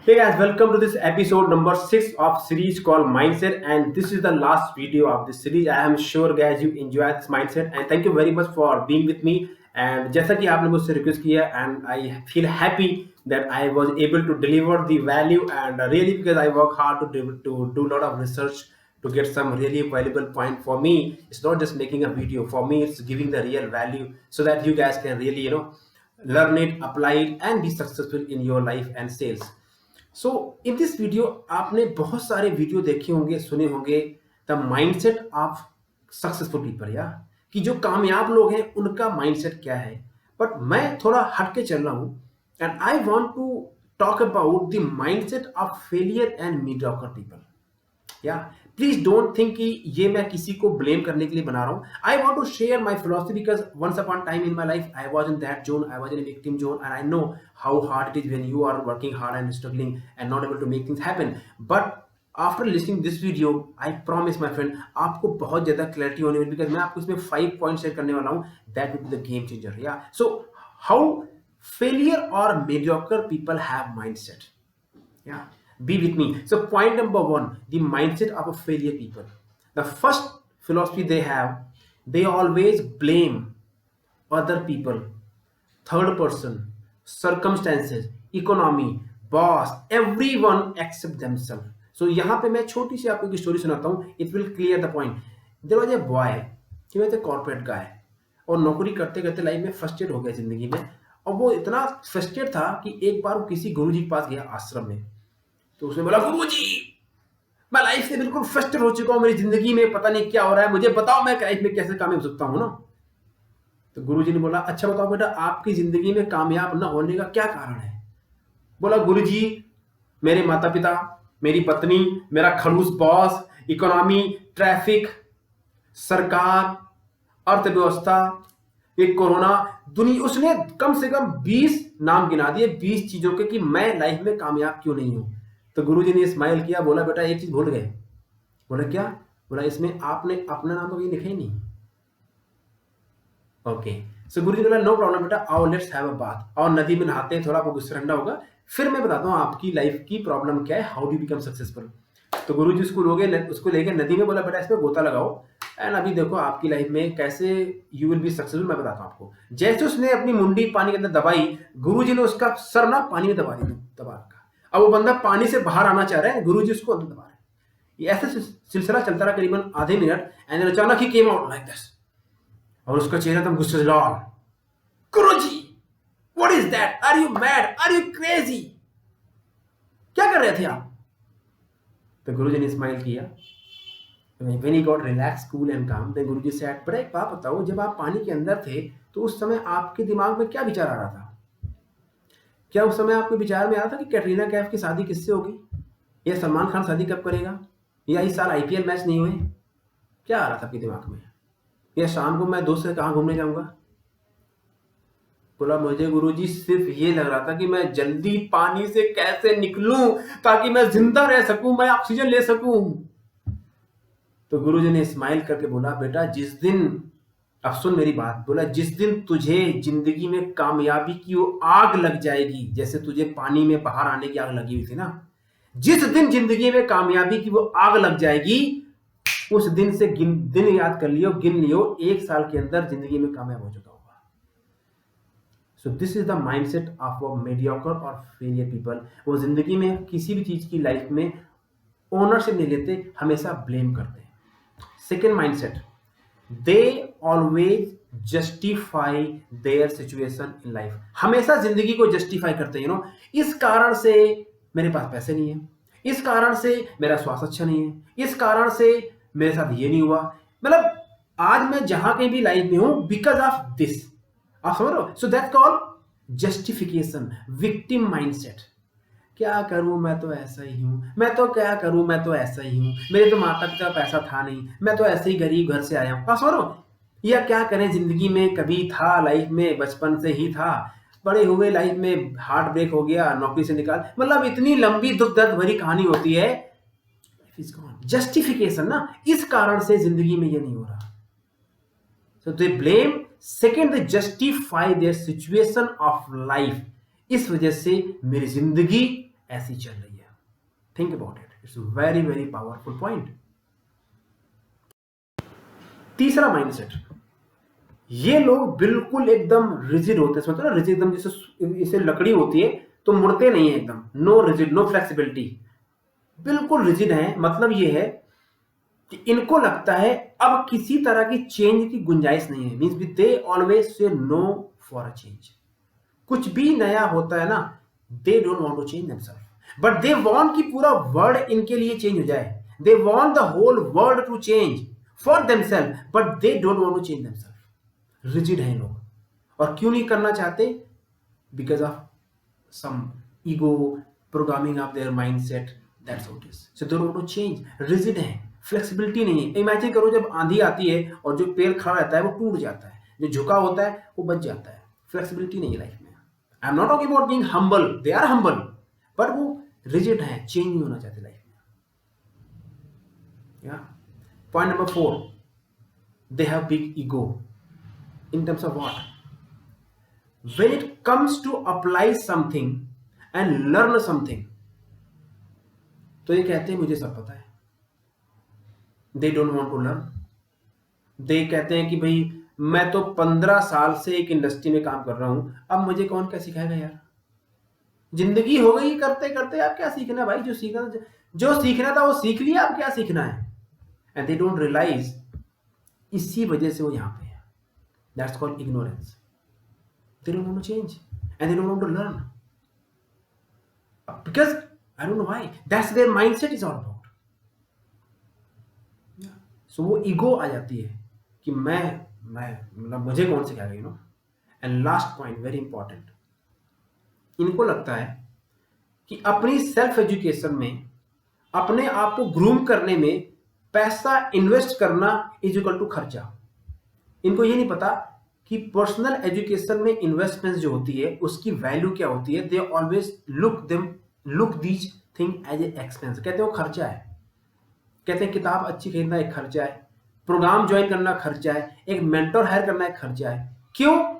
Hey guys, welcome to this episode number 6 of series called Mindset, and this is the last video of this series. I am sure guys you enjoy this mindset and thank you very much for being with me. And जैसा कि आपने मुझसे request किया and I feel happy that I was able to deliver the value and really because I work hard to do a lot of research to get some really valuable point. For me it's not just making a video, for me it's giving the real value so that you guys can really learn it, apply it and be successful in your life and sales. So in this video आपने बहुत सारे video देखे होंगे, सुने होंगे the mindset of successful people, या कि जो कामयाब लोग हैं उनका माइंडसेट क्या है। बट मैं थोड़ा हट के चल रहा हूं and I want to talk about the mindset of failure and mediocre people. या प्लीज डोंट थिंक कि ये मैं किसी को ब्लेम करने के लिए बना रहा हूं। I want to share my philosophy because once upon time in my life I was in that zone, I was in a victim zone and I know how hard it is when you are working hard and struggling and not able to make things happen. But after listening this video I promise my friend आपको बहुत ज्यादा clarity होने वाली, because मैं आपको इसमें 5 point share करने वाला हूं that will be the game changer. या सो हाउ फेलियर और mediocre people have mindset. Yeah, be with me. So, point number 1, the mindset of a failure people. The first philosophy they have, they always blame other people, third person, circumstances, economy, boss, everyone except themselves. So, यहाँ पे मैं छोटी सी आपको एक story सुनाता हूँ. It will clear the point. There was a boy, he was a corporate guy, और नौकरी करते करते लाइफ में फ्रस्ट्रेट हो गया जिंदगी में, और वो इतना फ्रस्ट्रेट था कि एक बार वो किसी गुरुजी के पास गया आश्रम में। तो उसने बोला, गुरुजी मैं लाइफ से बिल्कुल फ्रस्ट्रेट हो चुका हूं, मेरी जिंदगी में पता नहीं क्या हो रहा है, मुझे बताओ मैं लाइफ में कैसे कामयाब हो सकता हूं ना। तो गुरुजी ने बोला, अच्छा बताओ बेटा आपकी जिंदगी में कामयाब ना होने का क्या कारण है। बोला, गुरुजी मेरे माता पिता, मेरी पत्नी, मेरा खड़ूस बॉस, इकोनॉमी, ट्रैफिक, सरकार, अर्थव्यवस्था, ये कोरोना, दुनिया। उसने कम से कम 20 नाम गिना दिए, 20 चीजों के कि मैं लाइफ में कामयाब क्यों नहीं हूं। तो गुरुजी ने स्माइल किया, बोला बेटा एक चीज भूल गए। बोला क्या? बोला इसमें आपने अपना नाम तो कहीं लिखा ही नहीं। ओके, सो गुरुजी ने बोला नो प्रॉब्लम बेटा, आओ लेट्स हैव अ बाथ, और नदी में नहाते हैं, थोड़ा गुस्सा ठंडा होगा, फिर मैं बताता हूँ आपकी लाइफ की प्रॉब्लम क्या है, हाउ डू बिकम सक्सेसफुल। तो गुरुजी उसको लेके नदी में, बोला बेटा इसमें गोता लगाओ एंड अभी देखो आपकी लाइफ में कैसे यू विल बी सक्सेसफुल, मैं बताता हूँ आपको। जैसे उसने अपनी मुंडी पानी के अंदर दबाई, गुरुजी ने उसका सर ना पानी में दबा रखा। अब वो बंदा पानी से बाहर आना चाह रहा है, गुरुजी उसको अंदर दबा रहे हैं। ये ऐसा सिलसिला चलता रहा करीबन आधे मिनट एंड अचानक ही केम आउट लाइक दिस, और उसका चेहरा एकदम गुस्से से लाल। Guruji what is that, are you mad, are you crazy, क्या कर रहे थे आप? तो गुरुजी ने स्माइल किया। When he got relaxed, cool and calm, then Guruji said, बड़ा एक बात बताओ, जब आप पानी के अंदर थे तो उस समय आपके दिमाग में क्या विचार आ रहा था? क्या उस समय आपके विचार में आया था कि कैटरीना कैफ की शादी किससे होगी, या सलमान खान शादी कब करेगा, या इस साल आईपीएल मैच नहीं हुए? क्या आ रहा था आपके दिमाग में? या शाम को मैं दोस्त से कहाँ घूमने जाऊंगा? बोला मुझे गुरुजी सिर्फ ये लग रहा था कि मैं जल्दी पानी से कैसे निकलूं ताकि मैं जिंदा रह सकूं, मैं ऑक्सीजन ले सकूं। तो गुरुजी ने स्माइल करके बोला, बेटा जिस दिन, अब सुन मेरी बात, बोला जिस दिन तुझे जिंदगी में कामयाबी की वो आग लग जाएगी, जैसे तुझे पानी में बाहर आने की आग लगी हुई थी ना, जिस दिन जिंदगी में कामयाबी की वो आग लग जाएगी, उस दिन से दिन याद कर लियो, गिन लियो, 1 साल के अंदर जिंदगी में कामयाब हो चुका होगा। So this is the mindset of a mediocre और फेलियर पीपल। वो जिंदगी में किसी भी चीज की लाइफ में ओनरशिप नहीं लेते, हमेशा ब्लेम करते हैं। Second mindset, they always justify their situation in life. हमेशा जिंदगी को जस्टिफाई करते हैं, इस कारण से मेरे पास पैसे नहीं है, इस कारण से मेरा स्वास्थ्य अच्छा नहीं है, इस कारण से मेरे साथ ये नहीं हुआ, मतलब आज मैं जहां कहीं भी लाइफ में हूं बिकॉज ऑफ दिस। आप समझ रहे हो? So that call justification, victim mindset. क्या करूं, मैं तो ऐसा ही हूं, मैं तो क्या करूं, मैं तो ऐसा ही हूं, मेरे तो माता पिता पैसा था नहीं, मैं तो ऐसे ही गरीब घर से आया हूं। आप समझ रहे हो? या क्या करें, जिंदगी में कभी था, लाइफ में बचपन से ही था, बड़े हुए लाइफ में हार्ट ब्रेक हो गया, नौकरी से निकाल, मतलब इतनी लंबी दुख दर्द भरी कहानी होती है। जस्टिफिकेशन ना, इस कारण से जिंदगी में ये नहीं हो रहा। So they blame, second they justify their situation of life. इस वजह से मेरी जिंदगी ऐसी चल रही है। Think about it, it's very very powerful point. तीसरा माइंडसेट, ये लोग बिल्कुल एकदम रिजिड होते हैं, समझते हो ना, रिजिड एकदम जैसे लकड़ी होती है तो मुड़ते नहीं है एकदम, नो रिजिड, नो फ्लेक्सिबिलिटी, बिल्कुल रिजिड है। मतलब ये है कि इनको लगता है अब किसी तरह की चेंज की गुंजाइश नहीं है, means they always say no for a change. कुछ भी नया होता है ना, they don't want to change themselves, but they want कि पूरा वर्ल्ड इनके लिए चेंज हो जाए। They want the whole world to change for themselves, but they don't want to change themselves. Rigid हैं लोग। और क्यों नहीं करना चाहते? Because of some ego programming of their mindset, that's what is. So they don't want to change, rigid हैं, flexibility नहीं है। इमेजिन करो जब आंधी आती है और जो पेड़ खड़ा रहता है वो टूट जाता है, जो झुका होता है वो बच जाता है। फ्लेक्सिबिलिटी नहीं है लाइफ में। I am not talking about being humble, they are humble, but वो रिजिड है, चेंज नहीं होना चाहते लाइफ में। या point number 4, they have big ego in terms of what? When it comes to apply something and learn something, तो ये कहते हैं मुझे सब पता है। They don't want to learn. They कहते हैं कि भाई मैं तो 15 साल से एक इंडस्ट्री में काम कर रहा हूं, अब मुझे कौन क्या सिखाएगा यार, जिंदगी हो गई करते करते, आप क्या सीखना भाई, जो सीखना था वो सीख लिया, अब क्या सीखना है। एंड दे डोंट रियलाइज, इसी वजह से वो यहां पे है। That's called ignorance. They don't want to change and they don't want to learn because I don't know why, that's their mindset is all about. So वो ईगो आ जाती है कि मैं मतलब मुझे कौन सिखाएगा, you know. And last point very important, इनको लगता है कि अपनी सेल्फ एजुकेशन में, अपने आप को ग्रूम करने में पैसा इन्वेस्ट करना इज इक्वल टू खर्चा। इनको ये नहीं पता कि पर्सनल एजुकेशन में इन्वेस्टमेंट जो होती है उसकी वैल्यू क्या होती है। They always look these thing as a expense. कहते हैं वो खर्चा है, कहते हैं किताब अच्छी खरीदना एक खर्चा है, प्रोग्राम ज्वाइन करना खर्चा है, एक मेंटर हायर करना एक खर्चा है। क्यों?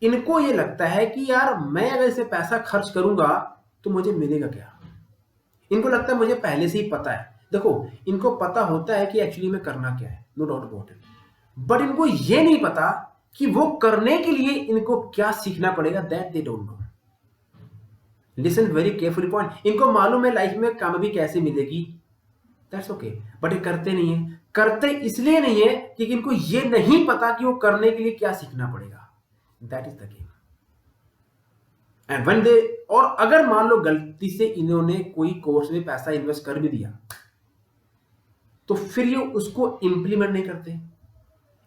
इनको ये लगता है कि यार मैं अगर इसे पैसा खर्च करूंगा तो मुझे मिलेगा क्या। इनको लगता है मुझे पहले से ही पता है। देखो, इनको पता होता है कि एक्चुअली में करना क्या है, no doubt about it, but इनको ये नहीं पता कि वो करने के लिए इनको क्या सीखना पड़ेगा, that they don't know. Listen very carefully point. इनको मालूम है लाइफ में कामयाबी कैसे मिलेगी, दैट्स ओके, बट ये करते नहीं है। करते इसलिए नहीं है क्योंकि इनको ये नहीं पता कि वो करने के लिए क्या सीखना पड़ेगा। That is the game. And when they, और अगर मान लो गलती से इन्होंने कोई कोर्स में पैसा इन्वेस्ट कर भी दिया तो फिर ये उसको इंप्लीमेंट नहीं करते।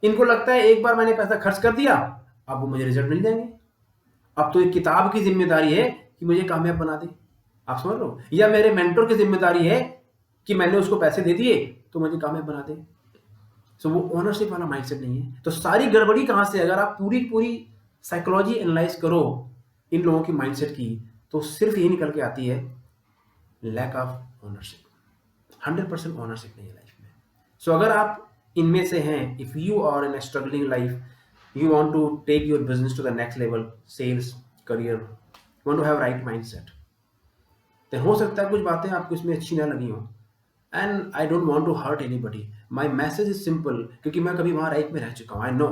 इनको लगता है एक बार मैंने पैसा खर्च कर दिया, अब वो मुझे रिजल्ट मिल जाएंगे, अब तो एक किताब की जिम्मेदारी है कि मुझे कामयाब बना दे। आप समझ लो, या मेरे मेंटर की जिम्मेदारी है कि मैंने उसको पैसे दे दिए तो मुझे कामयाब बना दे। सो वो ओनरशिप वाला माइंडसेट नहीं है। तो सारी गड़बड़ी कहां से, अगर आप पूरी साइकोलॉजी एनालाइज करो इन लोगों की माइंडसेट की, तो सिर्फ यही निकल के आती है, लैक ऑफ ओनरशिप। 100% ओनरशिप नहीं है लाइफ में। सो अगर आप इनमें से हैं, if you are in a struggling life, you want to take your business to the next level, sales, career, you want to have right mindset, तो हो सकता है कुछ बातें आपको इसमें अच्छी ना लगी हो, and I don't want to hurt anybody. My message is simple, क्योंकि मैं कभी वहां राइट में रह चुका हूं, आई नो।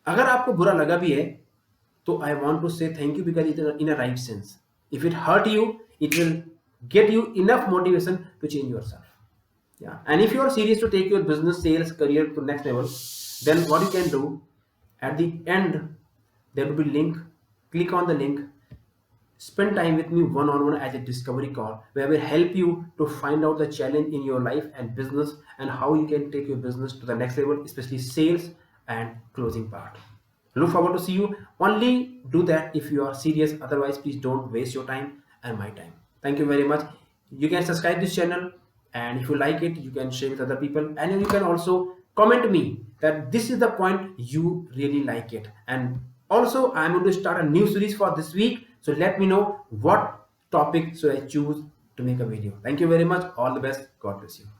अगर आपको बुरा लगा भी है तो I want to say thank you, because it in a right sense. If it hurt you, it will get you enough motivation to change yourself. Yeah, and if you are serious to take your business, sales, career to next level, then what you can do, at the end there will be link. Click on the link, spend time with me one-on-one as a discovery call, where I will help you to find out the challenge in your life and business, and how you can take your business to the next level, especially sales and closing part. Look forward to see you. Only do that if you are serious, otherwise please don't waste your time and my time. Thank you very much. You can subscribe this channel, and if you like it, you can share with other people, and you can also comment me that this is the point you really like it. And also I'm going to start a new series for this week, so let me know what topic should I choose to make a video. Thank you very much. All the best. God bless you.